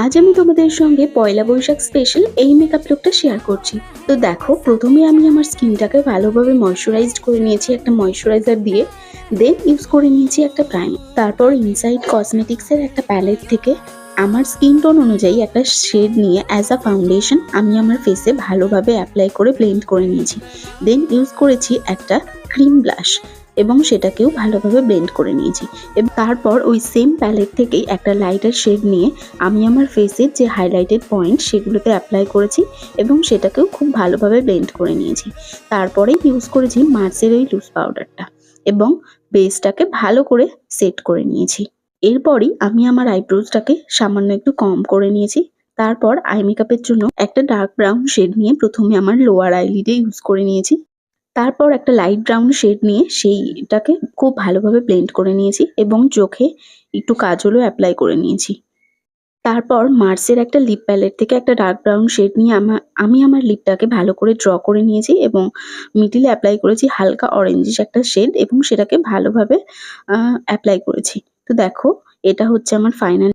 আজ আমি তোমাদের সঙ্গে পয়লা বৈশাখ স্পেশাল এই মেকআপ লুকটা শেয়ার করছি। তো দেখো, প্রথমে আমি আমার স্কিনটাকে ভালোভাবে ময়শ্চারাইজড করে নিয়েছি একটা ময়শ্চারাইজার দিয়ে। দেন ইউজ করে নিয়েছি একটা প্রাইমার। তারপর ইনসাইড কসমেটিক্সের একটা প্যালেট থেকে আমার স্কিন টোন অনুযায়ী একটা শেড নিয়ে অ্যাজ আ ফাউন্ডেশন আমি আমার ফেসে ভালোভাবে অ্যাপ্লাই করে ব্লেন্ড করে নিয়েছি। দেন ইউজ করেছি একটা ক্রিম ব্লাশ এবং সেটাকেও ভালোভাবে ব্লেন্ড করে নিয়েছি। এবং তারপর ওই সেম প্যালেট থেকেই একটা লাইটার শেড নিয়ে আমি আমার ফেসের যে হাইলাইটেড পয়েন্ট সেগুলোতে অ্যাপ্লাই করেছি এবং সেটাকেও খুব ভালোভাবে ব্লেন্ড করে নিয়েছি। তারপরে ইউজ করেছি মার্সের ওই লুজ পাউডারটা এবং বেসটাকে ভালো করে সেট করে নিয়েছি। এরপরই আমি আমার আইব্রোজটাকে সামান্য একটু কম করে নিয়েছি। তারপর আই মেকআপের জন্য একটা ডার্ক ব্রাউন শেড নিয়ে প্রথমে আমার লোয়ার আইলিডে ইউজ করে নিয়েছি। তারপর একটা লাইট ব্রাউন শেড নিয়ে সেইটাকে খুব ভালোভাবে ব্লেন্ড করে নিয়েছি এবং চোখে একটু কাজলও অ্যাপ্লাই করে নিয়েছি। তারপর মার্সের একটা লিপ প্যালেট থেকে একটা ডার্ক ব্রাউন শেড নিয়ে আমি আমার লিপটাকে ভালো করে ড্র করে নিয়েছি এবং মিডিলে অ্যাপ্লাই করেছি হালকা অরেঞ্জিশ একটা শেড এবং সেটাকে ভালোভাবে অ্যাপ্লাই করেছি। তো দেখো, এটা হচ্ছে আমার ফাইনাল